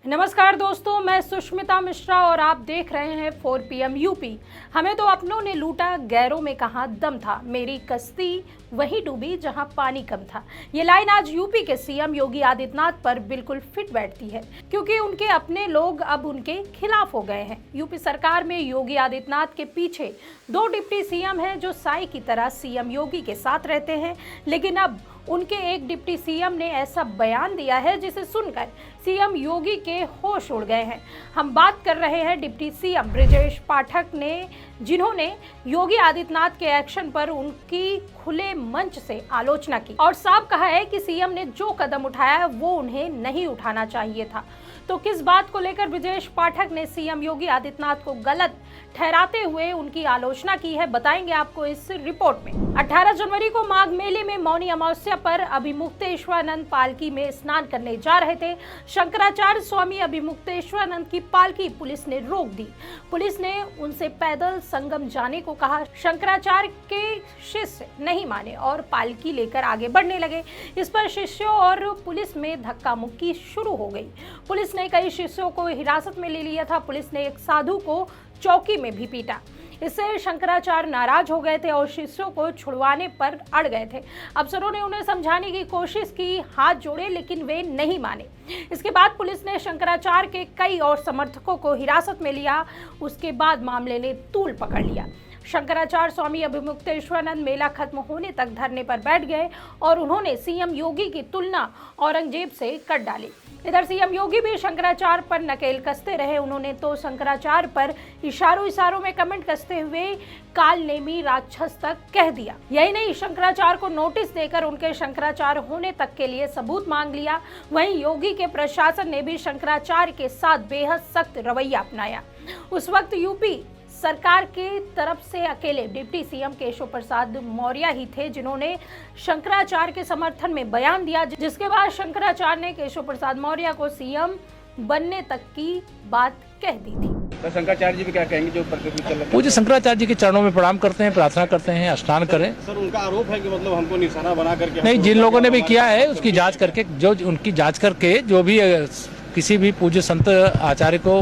नमस्कार दोस्तों, मैं सुष्मिता मिश्रा और आप देख रहे हैं 4 PM यूपी। हमें तो अपनों ने लूटा, गैरों में कहाँ दम था, मेरी कश्ती वहीं डूबी जहां पानी कम था। ये लाइन आज यूपी के सीएम योगी आदित्यनाथ पर बिल्कुल फिट बैठती है, क्योंकि उनके अपने लोग अब उनके खिलाफ हो गए हैं। यूपी सरकार में योगी आदित्यनाथ के पीछे 2 डिप्टी सीएम हैं जो साई की तरह सीएम योगी के साथ रहते हैं, लेकिन अब उनके एक डिप्टी सीएम ने ऐसा बयान दिया है जिसे सुनकर सीएम योगी के होश उड़ गए हैं। हम बात कर रहे हैं डिप्टी सीएम ब्रजेश पाठक ने, जिन्होंने योगी आदित्यनाथ के एक्शन पर उनकी खुले मंच से आलोचना की और साफ कहा है कि सीएम ने जो कदम उठाया है वो उन्हें नहीं उठाना चाहिए था। तो किस बात को लेकर ब्रजेश पाठक ने सीएम योगी आदित्यनाथ को गलत ठहराते हुए उनकी आलोचना की है, बताएंगे आपको इस रिपोर्ट में। 18 जनवरी को माघ मेले में मौनी अमावस्या पर अभिमुक्तेश्वरानंद पालकी में स्नान करने जा रहे थे। शंकराचार्य स्वामी अभिमुक्तेश्वरानंद की पालकी पुलिस ने रोक दी। पुलिस ने उनसे पैदल संगम जाने को कहा। शंकराचार्य के शिष्य नहीं माने और पालकी लेकर आगे बढ़ने लगे। इस पर शिष्यों और पुलिस में धक्का मुक्की शुरू हो गई। पुलिस ने कई शिष्यों को हिरासत में ले लिया था। पुलिस ने एक साधु को चौकी में भी पीटा। इससे शंकराचार्य नाराज हो गए थे और शिष्यों को छुड़वाने पर अड़ गए थे। अफसरों ने उन्हें समझाने की कोशिश की, हाथ जोड़े, लेकिन वे नहीं माने। इसके बाद पुलिस ने शंकराचार्य के कई और समर्थकों को हिरासत में लिया। उसके बाद मामले ने तूल पकड़ लिया। शंकराचार्य स्वामी अभिमुक्तेश्वरानंद मेला खत्म होने तक धरने पर बैठ गए और उन्होंने सीएम योगी की तुलना औरंगजेब से कर डाली। इधर सीएम योगी भी शंकराचार्य पर नकेल कसते रहे। उन्होंने तो शंकराचार्य पर इशारों में कमेंट कसते हुए काल नेमी राक्षस तक कह दिया। यही नहीं, शंकराचार्य को नोटिस देकर उनके शंकराचार्य होने तक के लिए सबूत मांग लिया। वहीं योगी के प्रशासन ने भी शंकराचार्य के साथ बेहद सख्त रवैया अपनाया। उस वक्त यूपी सरकार के तरफ से अकेले डिप्टी सीएम केशव प्रसाद मौर्य ही थे जिन्होंने शंकराचार्य के समर्थन में बयान दिया, जिसके बाद शंकराचार्य ने केशव प्रसाद मौर्य को सीएम बनने तक की बात कह दी थी। तो शंकराचार्य जी भी क्या कहेंगे जो प्रतिक्रिया चल रहा है? पूज्य शंकराचार्य जी के चरणों में प्रणाम करते हैं, प्रार्थना करते हैं, स्नान करें। सर, उनका आरोप है कि मतलब हमको निशाना बना करके नहीं, जिन लोगों ने भी किया है उसकी जांच करके, जो उनकी जांच करके, जो भी किसी भी पूज्य संत आचार्य को,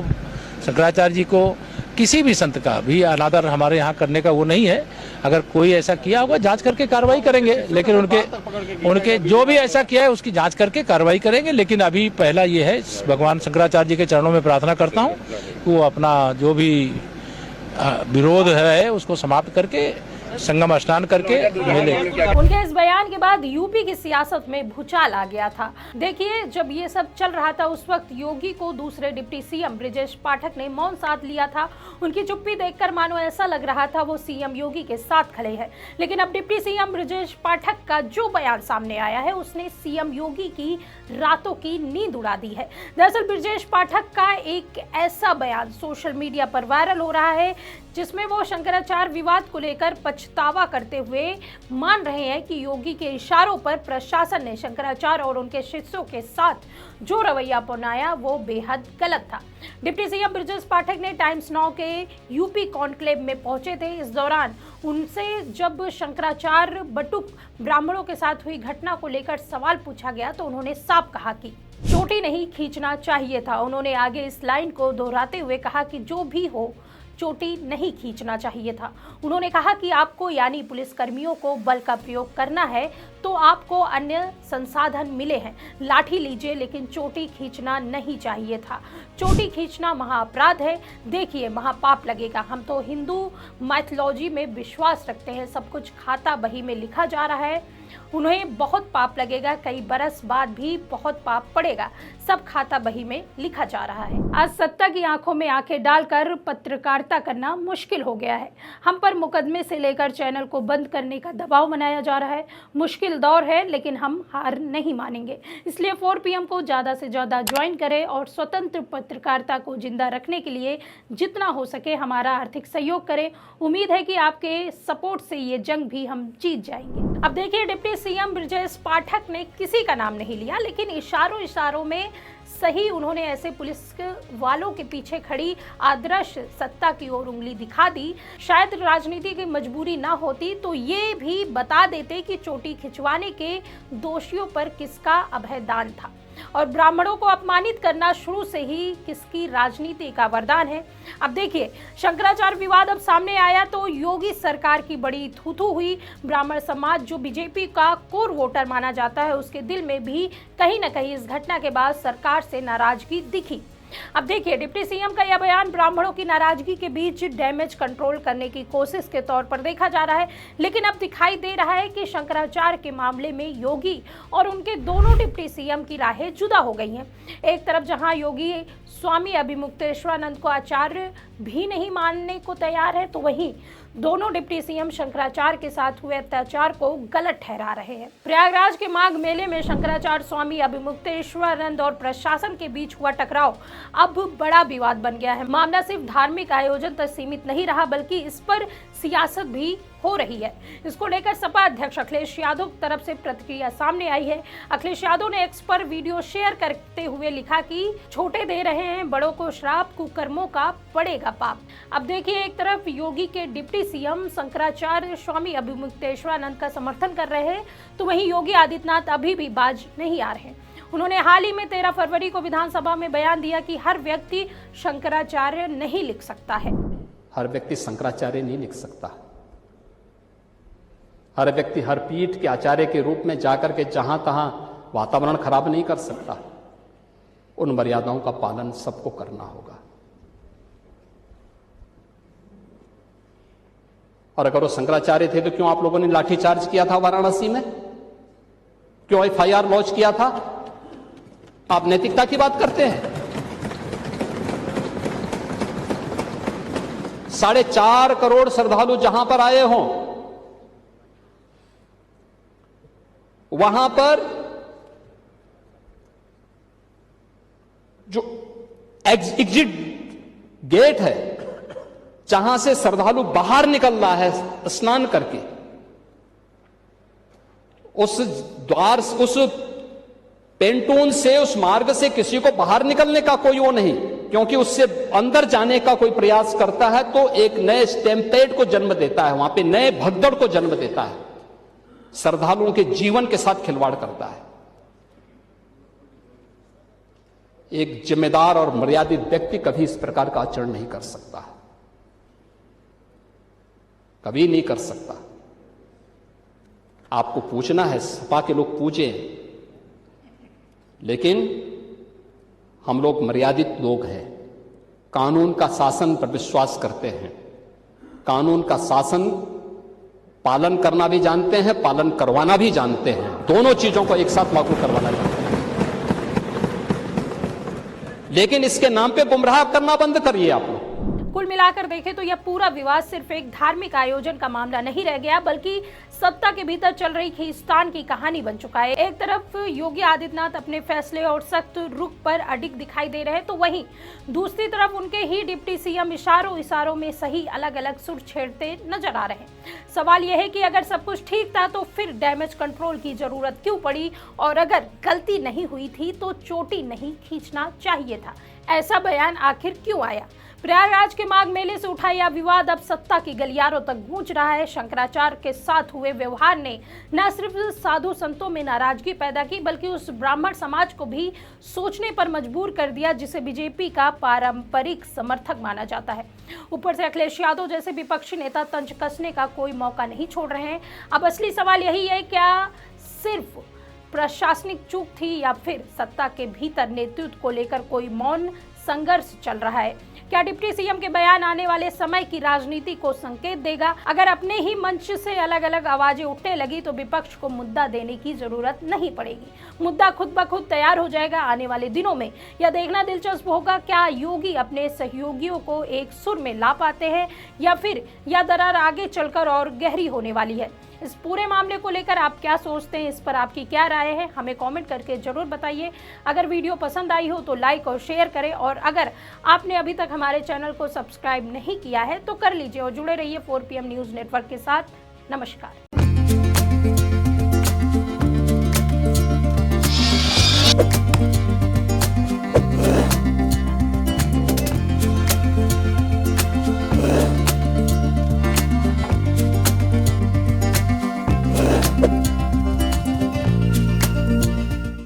शंकराचार्य जी को, किसी भी संत का भी अनादर हमारे यहाँ करने का वो नहीं है। अगर कोई ऐसा किया होगा जांच करके कार्रवाई करेंगे, लेकिन उनके जो भी ऐसा किया है उसकी जांच करके कार्रवाई करेंगे। लेकिन अभी पहला ये है, भगवान शंकराचार्य जी के चरणों में प्रार्थना करता हूँ कि वो अपना जो भी विरोध है उसको समाप्त करके संगम स्नान करके मेले। उनके इस बयान के बाद यूपी की सियासत में भूचाल आ गया था। देखिए, जब ये सब चल रहा था उस वक्त योगी को दूसरे डिप्टी सीएम ब्रजेश पाठक ने मौन साथ लिया था। उनकी चुप्पी देखकर मानो ऐसा लग रहा था वो सीएम योगी के साथ खड़े हैं। लेकिन अब डिप्टी सीएम ब्रजेश पाठक का जो बयान सामने आया है उसने सीएम योगी की रातों की नींद उड़ा दी है। दरअसल ब्रजेश पाठक का एक ऐसा बयान सोशल मीडिया पर वायरल हो रहा है जिसमें वो शंकराचार्य विवाद को लेकर पछतावा करते हुए मान रहे हैं कि योगी के इशारों पर प्रशासन ने शंकराचार्य और उनके शिष्यों के साथ जो रवैया अपनाया वो बेहद गलत था। डिप्टी सीएम ब्रजेश पाठक ने टाइम्स नाउ के यूपी कॉन्क्लेव में पहुंचे थे। इस दौरान उनसे जब शंकराचार्य बटुक ब्राह्मणों के साथ हुई घटना को लेकर सवाल पूछा गया तो उन्होंने साफ कहा कि चोटी नहीं खींचना चाहिए था। उन्होंने आगे इस लाइन को दोहराते हुए कहा कि जो भी हो, चोटी नहीं खींचना चाहिए था। उन्होंने कहा कि आपको यानी पुलिसकर्मियों को बल का प्रयोग करना है तो आपको अन्य संसाधन मिले हैं, लाठी लीजिए, लेकिन चोटी खींचना नहीं चाहिए था। चोटी खींचना महाअपराध है। देखिए, महापाप लगेगा। हम तो हिंदू माइथोलॉजी में विश्वास रखते हैं। सब कुछ खाता बही में लिखा जा रहा है। उन्हें बहुत पाप लगेगा, कई बरस बाद भी बहुत पाप पड़ेगा। सब खाता बही में लिखा जा रहा है। आज सत्ता की आंखों में आंखें डालकर पत्रकारिता करना मुश्किल हो गया है। हम पर मुकदमे से लेकर चैनल को बंद करने का दबाव बनाया जा रहा है। मुश्किल दौर है, लेकिन हम हार नहीं मानेंगे। इसलिए 4 PM को ज़्यादा से ज़्यादा ज्वाइन करें और स्वतंत्र पत्रकारिता को जिंदा रखने के लिए जितना हो सके हमारा आर्थिक सहयोग करें। उम्मीद है कि आपके सपोर्ट से ये जंग भी हम जीत जाएंगे। अब देखिए, डिप्टी सीएम ब्रजेश पाठक ने किसी का नाम नहीं लिया, लेकिन इशारों में सही उन्होंने ऐसे पुलिस वालों के पीछे खड़ी आदर्श सत्ता की ओर उंगली दिखा दी। शायद राजनीति की मजबूरी ना होती तो ये भी बता देते कि चोटी खिंचवाने के दोषियों पर किसका अभयदान था और ब्राह्मणों को अपमानित करना शुरू से ही किसकी राजनीति का वरदान है। अब देखिए, शंकराचार्य विवाद अब सामने आया तो योगी सरकार की बड़ी थू-थू हुई। ब्राह्मण समाज जो बीजेपी का कोर वोटर माना जाता है, उसके दिल में भी कहीं ना कहीं इस घटना के बाद सरकार से नाराजगी दिखी। अब देखिए, डिप्टी सीएम का यह बयान ब्राह्मणों की नाराजगी के बीच डैमेज कंट्रोल करने की कोशिश के तौर पर देखा जा रहा है, लेकिन अब दिखाई दे रहा है कि शंकराचार्य के मामले में योगी और उनके दोनों डिप्टी सीएम की राहें जुदा हो गई हैं। एक तरफ जहां योगी स्वामी अभिमुक्तेश्वरानंद को आचार्य भी नहीं मानने को तैयार है, तो वहीं दोनों डिप्टी सीएम शंकराचार्य के साथ हुए अत्याचार को गलत ठहरा रहे हैं। प्रयागराज के माघ मेले में शंकराचार्य स्वामी अभिमुक्तेश्वरानंद और प्रशासन के बीच हुआ टकराव अब बड़ा विवाद बन गया है। मामला सिर्फ धार्मिक आयोजन तक सीमित नहीं रहा, बल्कि इस पर सियासत भी हो रही है। इसको लेकर सपा अध्यक्ष अखिलेश यादव की तरफ से प्रतिक्रिया सामने आई है। अखिलेश यादव ने एक्स पर वीडियो शेयर करते हुए लिखा कि छोटे दे रहे हैं बड़ों को श्राप, कुकर्मों का पड़ेगा पाप। अब देखिए, एक तरफ योगी के डिप्टी सीएम शंकराचार्य स्वामी अभिमुक्तेश्वरानंद का समर्थन कर रहे हैं, तो वहीं योगी आदित्यनाथ अभी भी बाज नहीं आ रहे। उन्होंने हाल ही में 13 फरवरी को विधानसभा में बयान दिया कि हर व्यक्ति शंकराचार्य नहीं लिख सकता है। हर व्यक्ति शंकराचार्य नहीं लिख सकता। हर व्यक्ति हर पीठ के आचार्य के रूप में जाकर के जहां तहां वातावरण खराब नहीं कर सकता। उन मर्यादाओं का पालन सबको करना होगा। और अगर वो शंकराचार्य थे तो क्यों आप लोगों ने लाठीचार्ज किया था वाराणसी में? क्यों एफआईआर लॉन्च किया था? आप नैतिकता की बात करते हैं। 4.5 करोड़ श्रद्धालु जहां पर आए हों, वहां पर जो एग्जिट गेट है, जहां से श्रद्धालु बाहर निकल रहा है स्नान करके, उस द्वार, उस पेंटून से, उस मार्ग से किसी को बाहर निकलने का कोई वो नहीं, क्योंकि उससे अंदर जाने का कोई प्रयास करता है तो एक नए स्टैम्पेड को जन्म देता है, वहां पे नए भगदड़ को जन्म देता है, श्रद्धालुओं के जीवन के साथ खिलवाड़ करता है। एक जिम्मेदार और मर्यादित व्यक्ति कभी इस प्रकार का आचरण नहीं कर सकता, कभी नहीं कर सकता। आपको पूछना है, सपा के लोग पूछें, लेकिन हम लोग मर्यादित लोग हैं, कानून का शासन पर विश्वास करते हैं, कानून का शासन पालन करना भी जानते हैं, पालन करवाना भी जानते हैं, दोनों चीजों को एक साथ लागू करवाना जानते हैं। लेकिन इसके नाम पे गुमराह करना बंद करिए आप लोग। कुल मिलाकर देखें तो यह पूरा विवाद सिर्फ एक धार्मिक आयोजन का मामला नहीं रह गया, बल्कि सत्ता के भीतर चल रही खींचतान की कहानी बन चुका है। एक तरफ योगी आदित्यनाथ अपने फैसले और सख्त रुख पर अडिग दिखाई दे रहे हैं, तो वहीं दूसरी तरफ उनके ही डिप्टी सीएम इशारों में सही अलग अलग सुर छेड़ते नजर आ रहे हैं। सवाल यह है कि अगर सब कुछ ठीक था तो फिर डैमेज कंट्रोल की जरूरत क्यों पड़ी, और अगर गलती नहीं हुई थी तो चोटी नहीं खींचना चाहिए था। ऐसा बयान आखिर क्यों आया? प्रयागराज के माघ मेले से उठा यह विवाद अब सत्ता की गलियारों तक गूंज रहा है। शंकराचार्य के साथ हुए व्यवहार ने न सिर्फ साधु संतों में नाराजगी पैदा की, बल्कि उस ब्राह्मण समाज को भी सोचने पर मजबूर कर दिया जिसे बीजेपी का पारंपरिक समर्थक माना जाता है। ऊपर से अखिलेश यादव जैसे विपक्षी नेता तंज कसने का कोई मौका नहीं छोड़ रहे हैं। अब असली सवाल यही है, क्या सिर्फ प्रशासनिक चूक थी या फिर सत्ता के भीतर नेतृत्व को लेकर कोई मौन संघर्ष चल रहा है? क्या डिप्टी सीएम के बयान आने वाले समय की राजनीति को संकेत देगा? अगर अपने ही मंच से अलग अलग आवाजें उठने लगी तो विपक्ष को मुद्दा देने की जरूरत नहीं पड़ेगी, मुद्दा खुद ब खुद तैयार हो जाएगा। आने वाले दिनों में यह देखना दिलचस्प होगा, क्या योगी अपने सहयोगियों को एक सुर में ला पाते हैं या फिर यह दरार आगे चलकर और गहरी होने वाली है। इस पूरे मामले को लेकर आप क्या सोचते हैं, इस पर आपकी क्या राय है, हमें कमेंट करके जरूर बताइए। अगर वीडियो पसंद आई हो तो लाइक और शेयर करें, और अगर आपने अभी तक हमारे चैनल को सब्सक्राइब नहीं किया है तो कर लीजिए और जुड़े रहिए 4PM न्यूज़ नेटवर्क के साथ। नमस्कार।